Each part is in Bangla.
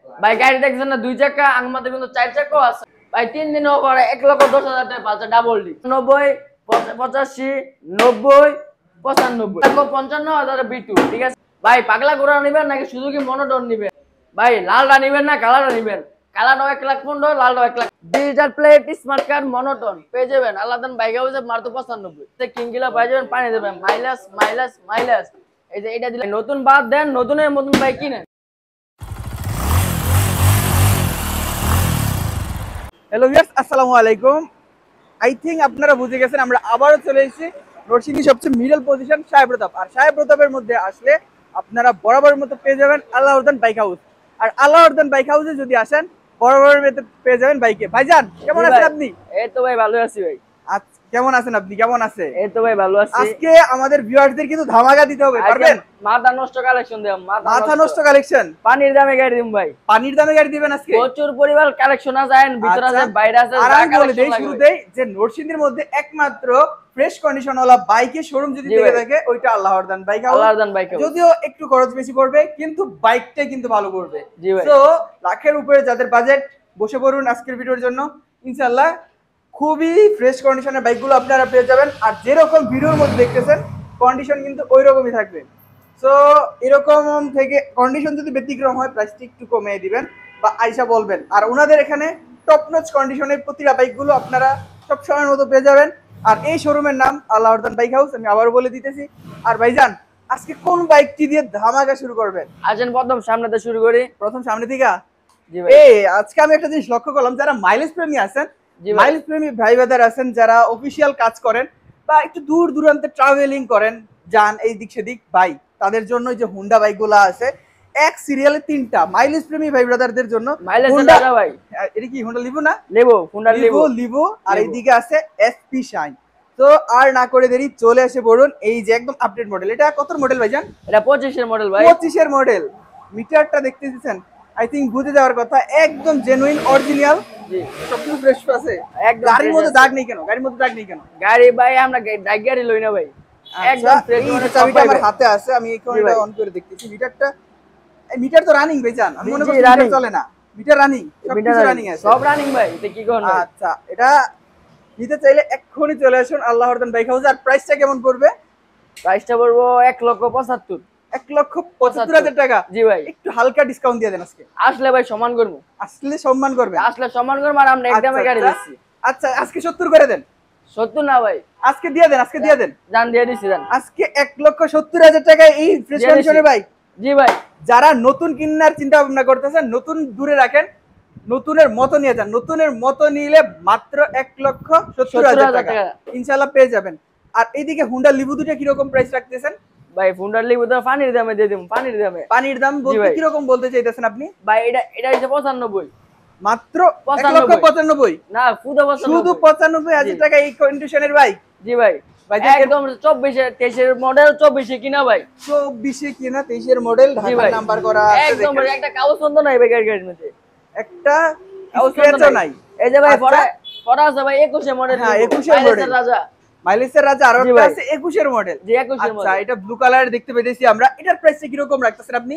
ভাই গাড়ি দেখছেন না 2 চাকা, আমাদের কিন্তু 4 চাকাও আছে ভাই। 3 দিনও পরে 1,10,000 টাকা পাচ্ছে ডাবল ডি। 90 85 90 95 55,000 বিটু, ঠিক আছে ভাই। পাগলা ঘোড়া নেবেন নাকি সুজুকি মনোটন নেবেন ভাই? লালটা নেবেন না কালারটা নেবেন? কালারও 1,15,000, লালটাও 1,00,000। Digital plate smart card monotone পেয়ে যাবেন আলাদান বাইক হাউসে মাত্র 95। কিংগিলা পাই যাবেন, পানি দেবেন মাইলেজ মাইলেজ মাইলেজ। এই যে এটা দিলে নতুন বাদ দেন, নতুনের নতুন বাইক কিনেন। হ্যালো ভিউয়ার্স, আসসালামু আলাইকুম। আই থিঙ্ক আপনারা বুঝে গেছেন আমরা আবারও চলে এসেছি নরসিংদী সবচেয়ে মিডল পজিশন সাহেব প্রতাপ। আর সাহেব প্রতাপের মধ্যে আসলে আপনারা বরাবরের মতো পেয়ে যাবেন আল্লাহরদান বাইক হাউস। আর আল্লাহরদান বাইক হাউসে যদি আসেন বরাবরের মতো পেয়ে যাবেন বাইকে। ভাইজান কেমন আছেন আপনি? এই তো ভাই ভালো আছি ভাই। কেমন আছেন আপনি? কেমন আছে? এই তো ভাই ভালো আছি। আজকে আমাদের ভিউয়ারদের কিন্তু ধামাকা দিতে হবে, পারবেন? মাথা নষ্ট কালেকশন দেব, মাথা নষ্ট কালেকশন। পানির দামে গাড়ি দিম ভাই। পানির দামে গাড়ি দিবেন আজকে? প্রচুর পরিবার কালেকশন আছে, ভিতরে আছে বাইরে আছে। আর আমি বলে দেই শুরুতেই যে নরসিংদীর মধ্যে একমাত্র ফ্রেশ কন্ডিশন ওয়ালা বাইকের শোরুম যদি থেকে থাকে ওইটা আল্লাহরদান বাইক হাউস। আল্লাহরদান বাইক হাউস। যদিও একটু খরচ বেশি পড়বে কিন্তু বাইকটা কিন্তু ভালো পড়বে। জি ভাই। তো লাখের উপরে যাদের বাজেট বসে পড়ুন আজকের ভিডিওর জন্য। ইনশাআল্লাহ খুবই ফ্রেশ কন্ডিশনের বাইকগুলো আপনারা পেয়ে যাবেন। আর যেরকম ভিডিওর মধ্যে দেখতেছেন কন্ডিশন কিন্তু ওই রকমই থাকবে। সো এরকম থেকে কন্ডিশন যদি ব্যতিক্রম হয় প্রাইসটা একটু কমিয়ে দিবেন বা আইসা বলবেন। আর ওনাদের এখানে টপ নচ কন্ডিশনের প্রতিটা বাইকগুলো আপনারা সব সময়ের মতো পেয়ে যাবেন। আর এই শোরুমের নাম আল্লাহরদান বাইক হাউস, আমি আবারও বলে দিতেছি। আর ভাইজান আজকে কোন বাইকটি দিয়ে ধামাকা শুরু করবেন? আসেন প্রথম সামনেতে শুরু করি। প্রথম সামনে থেকে? জি ভাই। এই আজকে আমি একটা জিনিস লক্ষ্য করলাম, যারা মাইলেজ প্রেমী আছেন, মাইলেজ প্রেমী ভাই ব্রাদার আছেন, যারা অফিসিয়াল কাজ করেন বা একটু দূর দূরান্তে ট্রাভেলিং করেন, যান এই দিক সেদিক ভাই, তাদের জন্য যে হুন্ডা বাইকগুলো আছে এক সিরিয়ালে 3টা মাইলেজ প্রেমী ভাই ব্রাদারদের জন্য। হুন্ডা ভাই, এটা কি হুন্ডা লিভো না? Honda Livo. আর এইদিকে আছে এসপি শাইন। তো আর না করে দেরি চলে আসে বলুন এই যে একদম আপডেট মডেল। এটা কত মডেল ভাইজান? এটা 25 এর মডেল ভাই। 25 এর মডেল। মিটারটা দেখতে দিচ্ছেন, আই থিঙ্ক বুঝে যাওয়ার কথা, একদম জেনুইন অরিজিনাল। জি, সবকিছু ফ্রেশ আছে। একদম। গাড়ির মধ্যে দাগ নেই কেন? গাড়ির মধ্যে দাগ নেই কেন? গাড়ি ভাই আমরা গাড়ি লই না ভাই, একদম ফ্রেশ। চাবিটা আমার হাতে আছে, আমি এখন এটা অন করে দেখতেছি। মিটারটা, মিটার তো রানিং ভাইজান? আমি মনে করি মিটার চলে না। মিটার রানিং, সবকিছু রানিং আছে, সব রানিং ভাই। এটা কি কোন? আচ্ছা, এটা নিতে চাইলে এক্ষুনি চলে আসুন আল্লাহরদান বাইক হাউস। আর প্রাইসটা কেমন পড়বে? প্রাইসটা পড়বো 1,75,000। 1,75,000 টাকা? জি ভাই। একটু হালকা ডিসকাউন্ট দিয়ে দেন আজকে। আসলে ভাই সম্মান করবো। আসলে সম্মান করবে? আসলে সম্মান করবো। আর আমরা একদমই গাড়ি দিচ্ছি। আচ্ছা আজকে 70 করে দেন। 70 না ভাই, আজকে দিয়ে দেন, আজকে দিয়ে দেন। জান দিয়ে দিছি জান। আজকে 1,70,000 টাকায় এই ফ্রেশ কন্ডিশনের বাইক। জি ভাই। যারা নতুন কিনার চিন্তা ভাবনা করতেছেন, নতুন দূরে রাখেন, নতুনের মতো নিয়ে যান। নতুনের মতো নিলে মাত্র 1,70,000 টাকা ইনশাআল্লাহ পেয়ে যাবেন। আর এইদিকে হুন্ডা লিভো দুটো কিরকম প্রাইস রাখতেছেন ভাই? হুন্ডা লিভো তো পানির দামে দিয়ে দিম। পানির দামে? পানির দাম বলতে কিরকম বলতে চাইতেছেন আপনি ভাই? এটা হচ্ছে 95, মাত্র 1,95,000 না, শুধু 95,000 টাকা এই কন্ডিশনের বাইক? জি ভাই। একদম 24 23 এর মডেল, 24 এ কিনা ভাই। 24 এ কিনা, 23 এর মডেল, ঢাকা নাম্বার করা আছে। একদম একটা কাগজ বন্ধ নাই ভাই গাড়ির মধ্যে, একটা কাগজ বন্ধ নাই। এই যে ভাই পড়া আছে ভাই 21 এর মডেল। হ্যাঁ 21 এর মডেল রাজা, মাইলেজের রাজা। আর একটা আছে 21 এর মডেল। জি 21 এর মডেল। আচ্ছা, এটা ব্লু কালার দেখতে পেয়েছি আমরা। এটার প্রাইসটা কি রকম রাখতেছেন আপনি?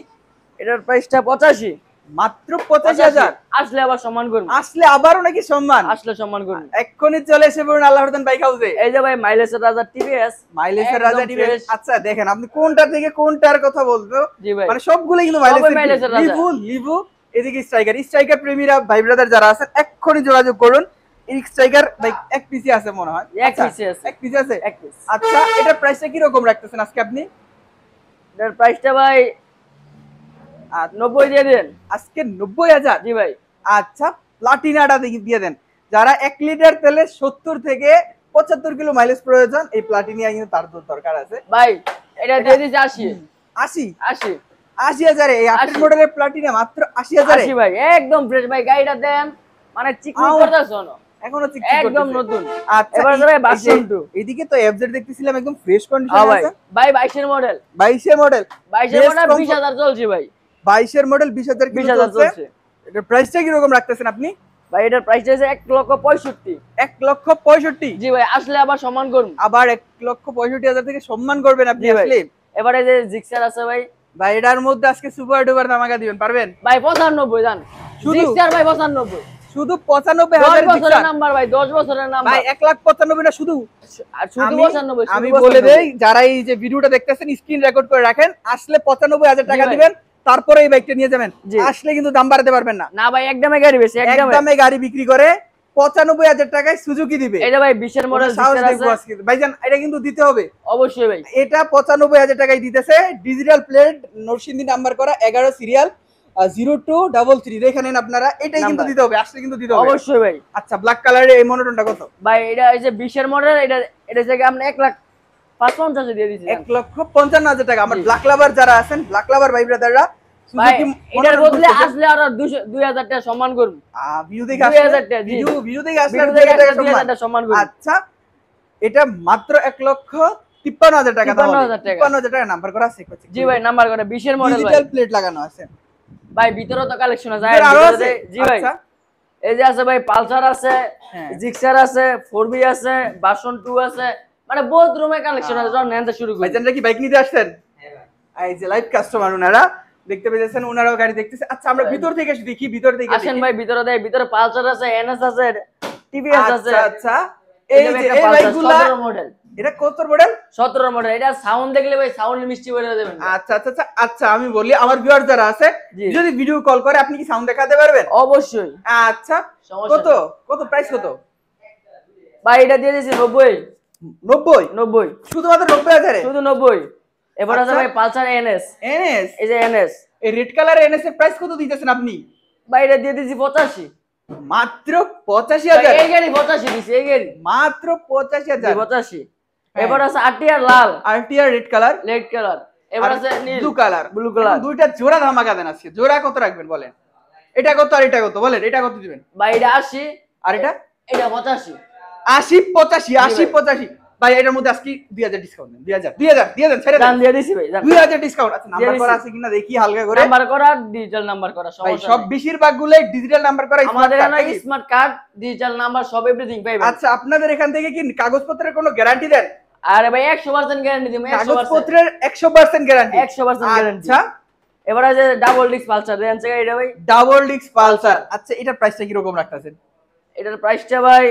এটার প্রাইসটা 85, মাত্র 85,000। আসলে আবার সম্মান করব। আসলে আবারও নাকি সম্মান? আসলে সম্মান করব। এক্ষুনি চলে এসে পড়ুন আল্লাহরদান বাইক হাউসে। এই যে ভাই মাইলেজের রাজা টিভিএস, মাইলেজের রাজা টিভিএস। আচ্ছা দেখেন আপনি কোনটা থেকে কোনটার কথা বলবো? জি ভাই, মানে সবগুলো কিন্তু মাইলেজের রাজা। লিভো এদিকে স্ট্রাইকার প্রেমীরা ভাই ব্রাদার যারা আছেন এক্ষুনি যোগাযোগ করুন। স্ট্রাইকার বাইক এক পিসি আছে মনে হয়। এক পিসি আছে। এক পিসি আছে। আচ্ছা, এটার প্রাইসটা কি রকম রাখতেছেন আজকে আপনি? এটার প্রাইসটা ভাই 90 দিয়ে দেন আজকে। 90,000? জি ভাই। আচ্ছা, প্লাটিনাটা দিয়ে দেন। যারা 1 লিটার তেলে 70 থেকে 75 কিলো মাইলেজ প্রয়োজন, এই প্লাটিনিয়া কিন্তু তার দরকার আছে ভাই। এটা দিয়ে দিছি 80 80,000 এই 8 মডেলের প্লাটিনা মাত্র 80,000 80 ভাই। একদম ফ্রেশ ভাই। গাড়িটা দেন মানে চিকনি করতেছ না, এখনো চিকনি করতেছে, একদম নতুন। আচ্ছা, এবার ভাই ভার্সন 2। এদিকে তো এফজেড দেখতেছিলাম একদম ফ্রেশ কন্ডিশন আছে ভাই। 22 এর মডেল। 22 এর মডেল 20,000 চলছে ভাই। 22 এর মডেল 20,000 চলছে। এটার প্রাইসটা কি রকম রাখতেছেন আপনি? ভাই এটার প্রাইসটা আছে 1,65,000। 1,65,000? জি ভাই। আসলে আবার সম্মান করব। আবার 1,65,000 থেকে সম্মান করবেন আপনি আসলে? এবারে যে জিক্সার আছে ভাই, ভাই এটার মধ্যে আজকে সুপার ডুপার ধামাকা দিবেন, পারবেন? ভাই 95 জান শুধু? জিক্সার ভাই 95 শুধু 10 95,000 বছরের নাম্বার ভাই 10 বছরের নাম্বার ভাই 1,95,000 না শুধু। আর শুধু আমি 95 আমি বলে দেই, যারা এই যে ভিডিওটা দেখতেছেন স্ক্রিন রেকর্ড করে রাখেন, আসলে 95,000 টাকা জি ভাই। দিবেন, তারপরে এই বাইকটা নিয়ে যাবেন। জি। আসলে কিন্তু দাম বাড়াতে পারবেন না। না ভাই একদমই গাড়ি বেশি একদমই একদমে গাড়ি বিক্রি করে 95,000 টাকায় সুজুকি দিবে। এটা ভাই 20 এর মডেল সাহস জিক্সার দেখবো আছে আজকে ভাইজান, এটা কিন্তু দিতে হবে। অবশ্যই ভাই এটা 95,000 টাকায় দিতেছে, ডিজিটাল প্লেট, নরসিংদী নাম্বার করা, 11 সিরিয়াল, 0233 দেখে নেন আপনারা। এটাই কিন্তু নাম্বার। দিতে হবে, আসলে কিন্তু দিতে হবে। অবশ্যই ভাই আচ্ছা, ব্ল্যাক কালারের এই মনোটনটা কত? ভাই এটা এই যে 20 এর মডেল এটা থেকে আপনি 1,55,000 দিয়ে দিয়েছি 1,55,000 টাকা। আমার জি। ব্ল্যাক লাভার যারা আছেন, ব্ল্যাক লাভার ভাই ব্রাদাররা, ভাই সুজুকি এটার বদলে আসলে আরো 2000 টাকা সম্মান করুন ভিডিও দেখে 2000 টাকা, জি। ভিডিও দেখে আসলে ভিডিও 2000 টাকা 2000 সম্মান। টাকা সম্মান করুন আচ্ছা, এটা মাত্র 1,53,000 টাকা দাম। 53,000 টাকা। 53,000 টাকা নাম্বার করা আছে। জি ভাই নাম্বার করে 20 এর মডেল ভাই ডিজিটাল প্লেট লাগানো আছে। ভাই ভিতরে তো কালেকশন আছে ভিতরে আরো আছে? জি ভাই আচ্ছা। এই যে আছে ভাই পালসার আছে হ্যাঁ। জিক্সার আছে 4B আছে ভার্সন 2 আছে মানে বহুত রুমে কালেকশন আছে যখন নেনতে শুরু করি ভাইজানরা কি বাইক নিতে আসছেন? এই যে লাইভ কাস্টমার ওনারা দেখতে পেয়েছেন, ওনারাও গাড়ি দেখতেছে। আচ্ছা, আমরা ভিতর থেকে দেখি, ভিতর থেকে আসেন দেখি। ভাই ভিতরে পালসার আছে এনএস আছে টিভিএস আছে আচ্ছা আচ্ছা, এই যে এই বাইকগুলা, 17 মডেল এটা কত মডেল? 17 মডেল এটা সাউন্ড দেখলে ভাই সাউন্ড মিষ্টি করে দেবেন আচ্ছা আচ্ছা আচ্ছা আচ্ছা, আমি বলি আমার ভিউয়ার যারা আছে, জি। যদি ভিডিও কল করে আপনি কি সাউন্ড দেখাতে পারবেন? অবশ্যই আচ্ছা, সমস্যা কত নেই। কত প্রাইস কত? ভাই এটা দিয়ে দিয়েছি 90 90 শুধুমাত্র 90,000 শুধু 90 এবার আছে আচ্ছা। ভাই পালসার এনএস এনএস, এই যে এনএস এই রেড কালার এনএস এর প্রাইস কত দিতেছেন আপনি? ভাই এটা দিয়ে দিয়েছি 85 মাত্র ভাই, 85,000। এই গাড়ি 85 দিছি এই গাড়ি মাত্র 85,000। 85 হ্যাঁ। এবার আছে আরটিআর লাল RTR red colour, red colour এবার আছে নীল ব্লু কালার। ব্লু কালার দুইটা জোড়া ধামাকা দেন আজকে। জোড়া কত রাখবেন বলেন? এটা কত আর এটা কত বলেন? এটা কত দিবেন? ভাই এটা 80 আর এটা এটা 85 80 85 80 85। ভাই এটার মধ্যে আজকে 2000 ডিসকাউন্ট দেন। 2000 দিয়ে দেন, ছেড়ে দাম দেন। দিয়ে দিছি ভাই 2000 ডিসকাউন্ট। আচ্ছা, নাম্বার দিছি। করা আছে কিনা দেখি হালকা করে। নাম্বার করা ডিজিটাল নাম্বার করা ভাই সমস্যা সব নাই। বেশিরভাগ গুলাই ডিজিটাল নাম্বার করা আমাদের smart card এখানে নাকি? স্মার্ট কার্ড ডিজিটাল নাম্বার সব এভরিথিং পাইবেন আচ্ছা, আপনাদের এখান থেকে কি কাগজপত্রের কোনো গ্যারান্টি দেন? আরে ভাই 100% গ্যারান্টি দিমু 100% কাগজপত্রের 100% গ্যারান্টি। 100% গ্যারান্টি আচ্ছা, এবার আছে ডাবল ডিস্ক পালসার দেন থেকে এটা ভাই ডাবল ডিস্ক পালসার। আচ্ছা, এটার প্রাইসটা কি রকম রাখতেছেন? এটার প্রাইসটা ভাই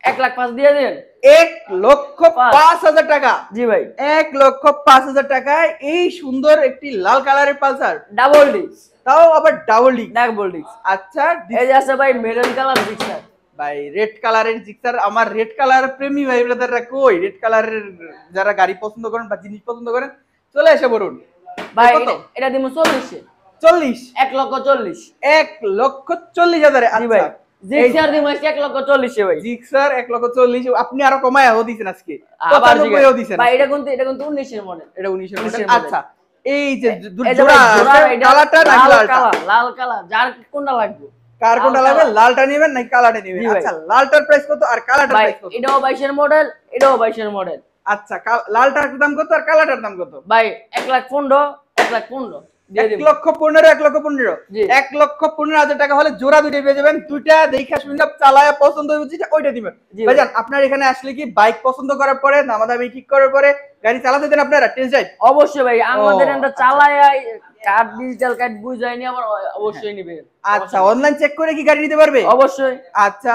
1,05,000 দিয়ে দেন 1,05,000 টাকা। জি ভাই 1,05,000 টাকায় এই সুন্দর একটি লাল কালারের পালসার, ডাবল ডিস্ক তাও আবার ডাবল ডিস্ক। ডাবল ডিস্ক আচ্ছা, এই যে আছে ভাই মেরুন কালার জিক্সার ভাই রেড কালারের জিক্সার। আমার রেড কালার প্রেমী ভাই ব্রাদাররা কই? রেড কালারের যারা গাড়ি পছন্দ করেন বা জিনিস পছন্দ করেন, চলে এসে বলুন। ভাই কত? এটা দিমু 40 এ 40, 1,40,000 1,40,000। জি ভাই আচ্ছা, জিক্সার দিমু 1,40,000 এ ভাই জিক্সার 1,40,000। আপনি আরো কমায়াও দিছেন আজকে, আবার 95 দিছেন। ভাই এটা কিন্তু 19 এর মডেল এটা 19 এর 19 মডেল। এর model। আচ্ছা, এই যে এই যে জোড়া ভাই জোড়া আছে, এটা কালারটা নাকি লাল লালটা? কালার লাল কালার যার কোনটা লাগবে কার কোনটা লাল লাগবে? কালার। লালটা নেবেন নাকি কালারটা নেবেন? জি ভাই। আচ্ছা, লালটার প্রাইস কত আর কালারটার ভাই প্রাইস কত? এটাও 22 এর মডেল এটাও 22 এর মডেল আচ্ছা, লালটার দাম কত আর কালারটার দাম কত? ভাই 1,15,000 দিয়ে দিব 1,15,000 1,15,000 জি। 1,15,000 টাকা হলে জোড়া দুইটা পেয়ে যাবেন। দুইটা দেখা শুনে চালায়া পছন্দ হয়ে যেটা ওইটা দিবেন। জি ভাইজান, আপনার এখানে আসলে কি বাইক পছন্দ করার পরে দামাদামি ঠিক করার পরে গাড়ি চালাতে দেন আপনারা টেস্ট ড্রাইভ? অবশ্যই ভাই আমাদের এটা আচ্ছা। চালায় কার্ড ডিজিটাল কার্ড বুঝাইনি আবার অবশ্যই নিবে আচ্ছা, অনলাইন চেক করে কি গাড়ি নিতে পারবে? অবশ্যই আচ্ছা,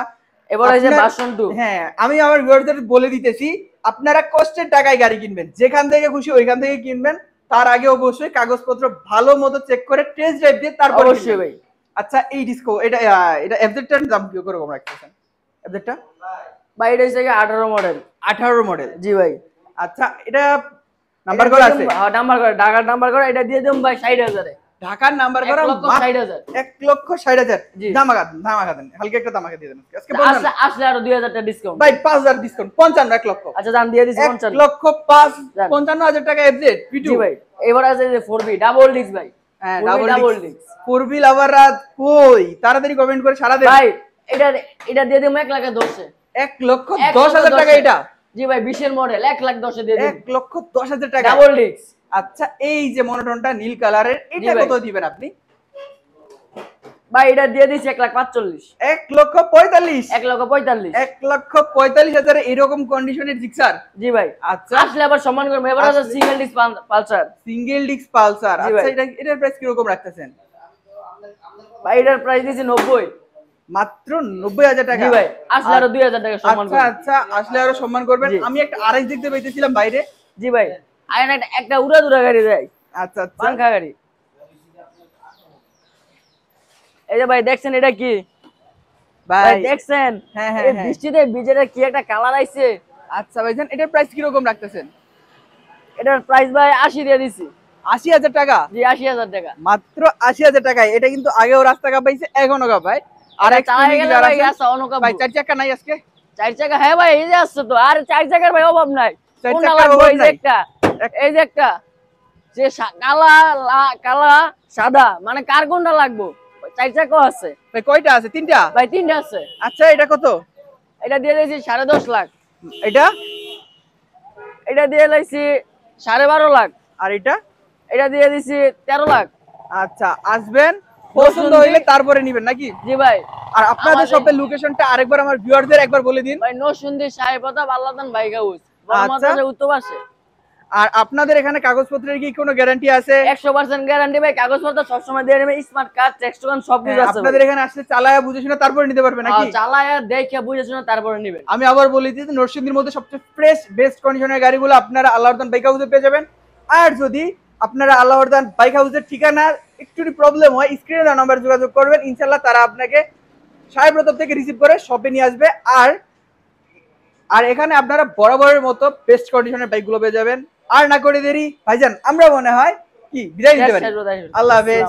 এবার এই যে আপনার- ভার্সন 2 হ্যাঁ, আমি আমার ভিউয়ারদের বলে দিতেছি, আপনারা কষ্টের টাকায় গাড়ি কিনবেন, যেখান থেকে খুশি ওইখান থেকে কিনবেন। তার আগে অবশ্যই কাগজপত্র ভালো মতো চেক করে টেস্ট ড্রাইভ দিয়ে তারপর অবশ্যই কিনবেন। ভাই আচ্ছা, এই ডিসকো এটা এটা এফজেডটার দাম কি রকম রাখতেছেন? এফজেডটা ভাই এটা হচ্ছে 18 মডেল 18 মডেল। জি ভাই আচ্ছা, এটা নাম্বার করা আছে? নাম্বার করে ঢাকার নাম্বার করে এটা দিয়ে দেব ভাই 60,000 এ ঢাকার নাম্বার করা 1,60,000 1,60,000। জি। ধামাকা দেন, হালকা একটা ধামাকা দিয়ে দেন আজকে। আসলে আসলে আরো 2,000 টাকা ডিসকাউন্ট ভাই 5,000 ডিসকাউন্ট, 55 1 লক্ষ। আচ্ছা দাম দিয়ে দিছি 55 1,55,000 টাকা এফজেড জি ভাই এবার আছে যে 4B ডাবল ডিস্ক ভাই হ্যাঁ, 4B ডাবল ডিস্ক পূর্বী লাভাররা কই? তাড়াতাড়ি কমেন্ট করে সারা দেন। ভাই এটা দিয়ে দেব 1,10,000 এ 1,10,000 টাকা এটা? জি ভাই 20 এর মডেল 1,10,000 এ দিয়ে দেব 1,10,000 টাকা ডাবল ডিস্ক আচ্ছা, এই যে মনোটনটা নীল কালারের, এটা জি ভাই। কত দিবেন আপনি? ভাই এটা দিয়ে দিছি 1,45,000। 1,45,000 1,45,000। 1,45,000 এরকম কন্ডিশনের জিক্সার। জি ভাই। আচ্ছা, আসলে আবার সম্মান করবো। এবার আছে single disc Pulsar. Single disc Pulsar. জি আচ্ছা, ভাই। এটার প্রাইস কি রকম রাখতেছেন? ভাই এটার প্রাইস দিছি 90। মাত্র 90,000 টাকা। জি ভাই, আসলে আরো 2,000 টাকা সম্মান আচ্ছা করবো। আচ্ছা, আসলে আরো সম্মান করবেন। জি। আমি একটা আরেক দেখতে পাইতেছিলাম বাইরে। জি ভাই, আর একটা উড়াধুরা গাড়ি দেয়, আচ্ছা আচ্ছা, পাংখা গাড়ি। এই যে ভাই দেখছেন এটা কি? ভাই ভাই দেখছেন? হ্যাঁ হ্যাঁ এই হ্যাঁ। বৃষ্টিতে ভিজে কি একটা কালার আইছে। আচ্ছা ভাইজান, এটার প্রাইস কি রকম রাখতেছেন? এটার প্রাইস ভাই 80 দিয়ে দিছি। 80,000 টাকা। জি 80,000 টাকা। মাত্র 80,000 টাকায়। এটা কিন্তু আগেও রাস্তা কাঁপাইছে, এখনো কাঁপায়। আর এটা এক চালায় গেলে ভাই আছে অনকাব্য। ভাই 4 চাকা নাই আজকে? 4 চাকা, হ্যাঁ ভাই এই যে আসছে তো। আর 4 চাকার ভাই অভাব নাই। 4 কোনটা চাকার লাগবে? অভাব এই যে নাই। একটা, এই যে একটা, যে কালা সাদা, মানে কার কোনটা লাগবে? 4 চাকাও আছে ভাই কয়টা আছে? 3টা? ভাই, 3টা আছে। আচ্ছা, এটা কত? এটা দিয়ে দিয়েছি 10.5 লাখ। এটা? এটা দিয়ে দিয়েছি 12.5 লাখ। আর এটা? এটা দিয়ে দিছি 13 লাখ। আচ্ছা, আসবেন, পছন্দ হইলে তারপরে নিবেন নাকি? জি ভাই। আর আপনাদের শপের লোকেশনটা আরেকবার আমার ভিউয়ারদের একবার বলে দিন। ভাই নরসিংদী সাহেবতা আল্লাহদান বাইক হাউস, বড় আচ্ছা। মাদ্রাসার উত্তর পাশে। আর আপনাদের এখানে কাগজপত্রের কি কোনো গ্যারান্টি আছে? 100% গ্যারান্টি ভাই, কাগজপত্র সবসময় দিয়ে নেবে, স্মার্ট কার্ড, টেক্সট টোকেন সবকিছু আছে। আপনাদের এখানে আসলে চালায়া বুঝে শুনে তারপরে নিতে পারবে নাকি? চালায়া দেখে বুঝে শুনে তারপরে নেবেন। আমি আবার বলি যে নরসিংদীর মধ্যে সবচেয়ে ফ্রেশ বেস্ট কন্ডিশনের গাড়িগুলো আপনারা আল্লাহরদান বাইক হাউসে পেয়ে যাবেন। আর যদি আপনারা আল্লাহরদান বাইক হাউসের ঠিকানা একটু প্রবলেম হয়, স্ক্রিনে দেওয়া নাম্বার যোগাযোগ করবেন, ইনশাআল্লাহ তারা আপনাকে সাহেবপ্রতাপ থেকে রিসিভ করে শপে নিয়ে আসবে। আর এখানে আপনারা বরাবরের মতো বেস্ট কন্ডিশনের বাইকগুলো পেয়ে যাবেন। আর না করে দেরি ভাইজান, আমরা মনে হয় কি বিদায় নিতে পারি। আল্লাহ হাফেজ।